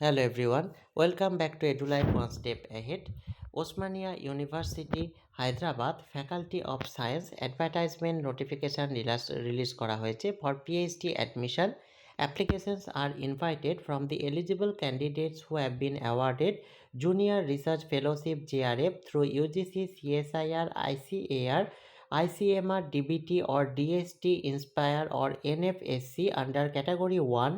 Hello everyone, welcome back to EduLife One Step Ahead. Osmania University, Hyderabad, Faculty of Science advertisement notification release করা হয়েছে for PhD admission. Applications are invited from the eligible candidates who have been awarded Junior Research Fellowship JRF through UGC, CSIR, ICAR, ICMR, DBT or DST, Inspire or NFSC under Category 1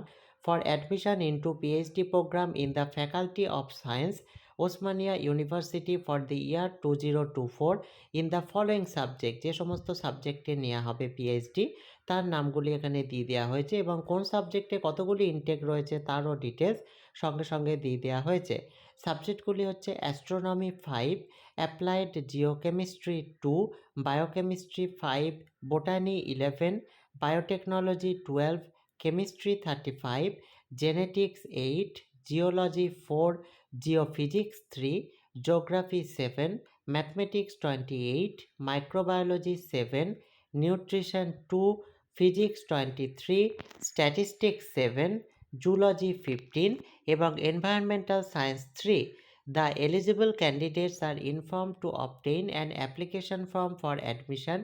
for admission into PhD program in the Faculty of Science, Osmania University for the year 2024 in the following subject যে সমস্ত সাবজেক্টে নেওয়া হবে PhD তার নামগুলি এখানে দিয়ে দেওয়া হয়েছে এবং কোন সাবজেক্টে কতগুলি ইনটেক রয়েছে তারও ডিটেলস সঙ্গে সঙ্গে দিয়ে দেওয়া হয়েছে। সাবজেক্টগুলি হচ্ছে astronomy 5, applied জিওকেমিস্ট্রি 2, biochemistry 5, botany 11, biotechnology 12, chemistry 35, genetics 8, geology 4, geophysics 3, geography 7, mathematics 28, microbiology 7, nutrition 2, physics 23, statistics 7, zoology 15 এবং environmental science 3. The eligible candidates are informed to obtain an application form for admission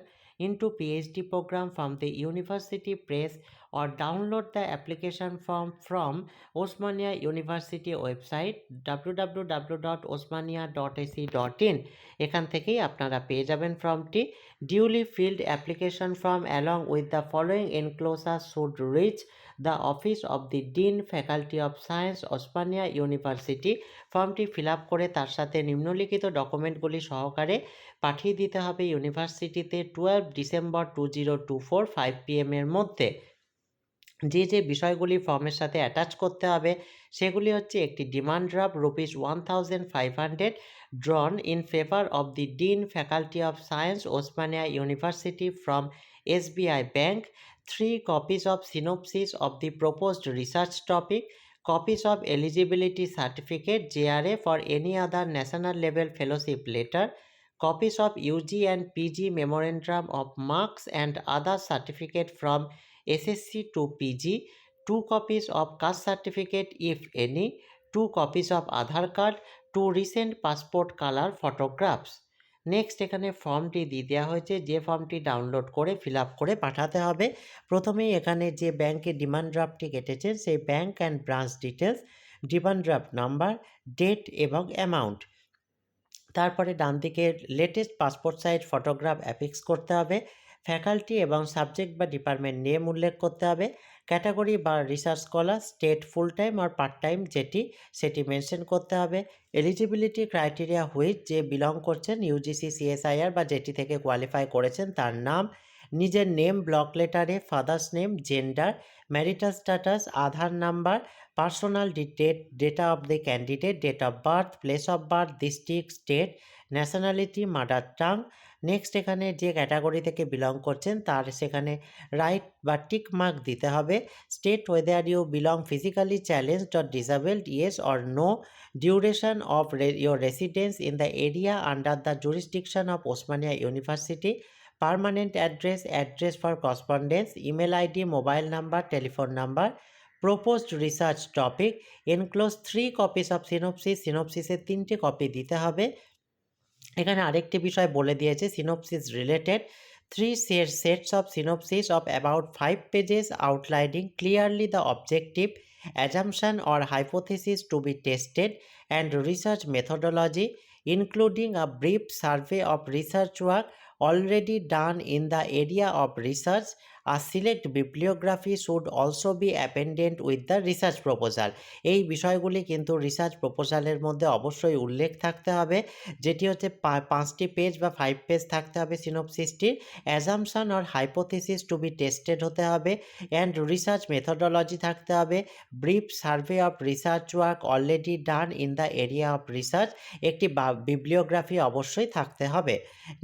into PhD program from the university press or download the application form from Osmania University website www.osmania.ac.in এখান থেকেই আপনারা পেয়ে যাবেন ফর্মটি। Duly filled application form along with the following enclosures should reach the office of the Dean Faculty of Science Osmania University। ফর্মটি fill up করে তার সাথে নিম্নলিখিত ডকুমেন্টগুলি সহকারে পাঠিয়ে দিতে হবে ইউনিভার্সিটিতে 12 ডিসেম্বর 2024 5 PM এর মধ্যে। যে বিষয়গুলি ফর্মের সাথে অ্যাটাচ করতে হবে সেগুলি হচ্ছে একটি demand draft ₹1500 drawn in favor of the Dean Faculty of Science Osmania University from SBI Bank, 3 copies of synopsis of the proposed research topic, copies of eligibility certificate JRA for any other national level fellowship letter, copies of UG and PG memorandum of marks and other certificate from SSC to PG, 2 copies of caste certificate if any, 2 copies of Aadhaar card, 2 recent passport color photographs. Next এখানে ফর্মটি দিয়ে দেওয়া হয়েছে, যে ফর্মটি download করে fill up করে পাঠাতে হবে। প্রথমেই এখানে যে ব্যাংকে ডিমান্ড ড্রাফটটি কেটেছেন সেই bank and branch details, demand draft number, date এবং অ্যামাউন্ট। তারপরে ডান দিকে latest passport size photograph affix করতে হবে। ফ্যাকাল্টি এবং সাবজেক্ট বা ডিপার্টমেন্ট নেম উল্লেখ করতে হবে। ক্যাটাগরি বা research scholar, state full time আর পার্ট টাইম সেটি মেনশন করতে হবে। এলিজিবিলিটি ক্রাইটেরিয়া হুইচ যে বিলং করছেন ইউজিসি, সিএসআইআর বা যেটি থেকে কোয়ালিফাই করেছেন তার নাম, নিজের নেম ব্লক লেটারে, father's name, gender, marital status, Aadhaar number, personal data of the candidate, date of birth, place of birth, district, state, nationality, mother tongue. Next এখানে যে ক্যাটাগরি থেকে বিলং করছেন তার সেখানে রাইট বা টিক মার্ক দিতে হবে। State whether you belong physically challenged or disabled, yes or no, duration of your residence in the area under the jurisdiction of Osmania University, permanent address, address for correspondence, email ID, mobile number, telephone number, proposed research topic, enclose 3 copies of সিনোপসিসের 3টে copy দিতে হবে। এখানে আরেকটি বিষয় বলে দিয়েছে, synopsis related 3 sets of synopsis of about 5 pages outlining clearly the objective, assumption or hypothesis to be tested and research methodology, including a brief survey of research work already done in the area of research. A select bibliography should also be appended with the research proposal. এই বিষয়গুলি কিন্তু research প্রপোজালের মধ্যে অবশ্যই উল্লেখ থাকতে হবে, যেটি হচ্ছে 5টি পেজ বা 5 পেজ থাকতে হবে সিনোপসিসটির। Assumption or hypothesis to be tested হতে হবে অ্যান্ড রিসার্চ মেথোডোলজি থাকতে হবে। Brief survey of research work already done in the area of research, একটি বিবলিওগ্রাফি অবশ্যই থাকতে হবে।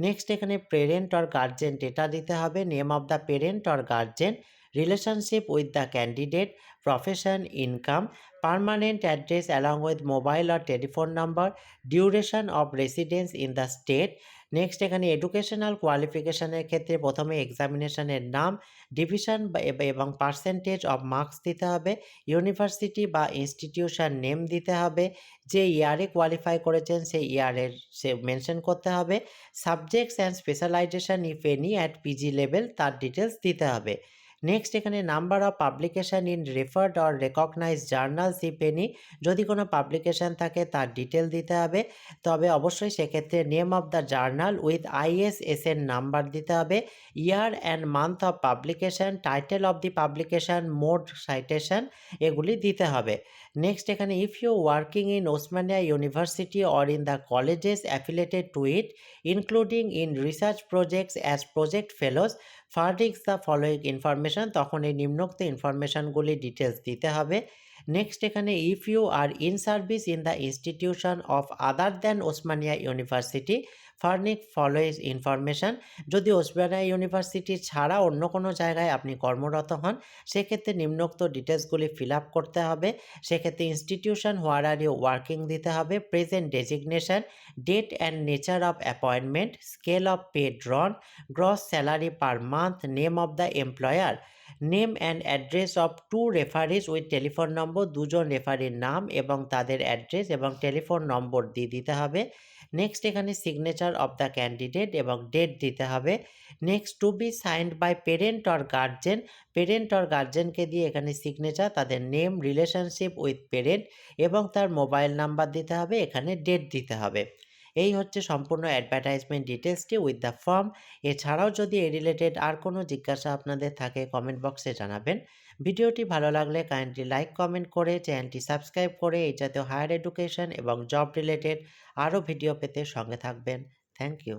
নেক্সট এখানে পেরেন্ট অর গার্জেন ডেটা দিতে হবে, name of the parent or guardian, relationship with the candidate, profession, income, permanent address along with mobile or telephone number, duration of residence in the state, next এখানে educational কোয়ালিফিকেশনের ক্ষেত্রে প্রথমে এক্সামিনেশনের নাম, division এবং percentage of marks দিতে হবে, university বা institution name দিতে হবে, যে ইয়ারে কোয়ালিফাই করেছেন সেই ইয়ারের সে মেনশন করতে হবে, subjects and specialisation if any at PG level তার ডিটেলস দিতে হবে। নেক্সট এখানে number of publication in refereed or recognise journals if any, যদি কোনো পাবলিকেশন থাকে তার ডিটেল দিতে হবে। তবে অবশ্যই সেক্ষেত্রে name of the journal with ISSN number দিতে হবে, year and month of publication, title of the publication, mode citation, এগুলি দিতে হবে। নেক্সট এখানে if you working in Osmania university or in the colleges affiliated to it including in research projects as project fellows furnish the following information, তখন এই নিম্নোক্ত ইনফরমেশনগুলি details দিতে হবে। নেক্সট এখানে if you are in service in the institution of other than Osmania university furnish following information, যদি Osmania university ছাড়া অন্য কোনো জায়গায় আপনি কর্মরত হন সেক্ষেত্রে নিম্নোক্ত ডিটেলসগুলি ফিল আপ করতে হবে। সেক্ষেত্রে institution where are you working দিতে হবে, present designation, date and nature of appointment, scale of pay drawn, gross salary per month, name of the employer, name and address of two referees with telephone number, দুজন রেফারির নাম এবং তাদের address এবং telephone number দিয়ে দিতে হবে। Next এখানে সিগনেচার অফ দ্য ক্যান্ডিডেট এবং ডেট দিতে হবে। Next to be signed by parent or guardian, parent or গার্জেনকে দিয়ে এখানে সিগনেচার, তাদের নেম, রিলেশনশিপ উইথ পেরেন্ট এবং তার মোবাইল নাম্বার দিতে হবে, এখানে ডেট দিতে হবে। এই হচ্ছে সম্পূর্ণ অ্যাডভার্টাইজমেন্ট ডিটেলসটি উইথ দ্য ফর্ম। এছাড়াও যদি এই রিলেটেড আর কোনো জিজ্ঞাসা আপনাদের থাকে কমেন্ট বক্সে জানাবেন। ভিডিওটি ভালো লাগলে কাইন্ডলি লাইক কমেন্ট করে চ্যানেলটি সাবস্ক্রাইব করে এই জাতীয় হায়ার এডুকেশন এবং জব রিলেটেড আরও ভিডিও পেতে সঙ্গে থাকবেন। Thank you.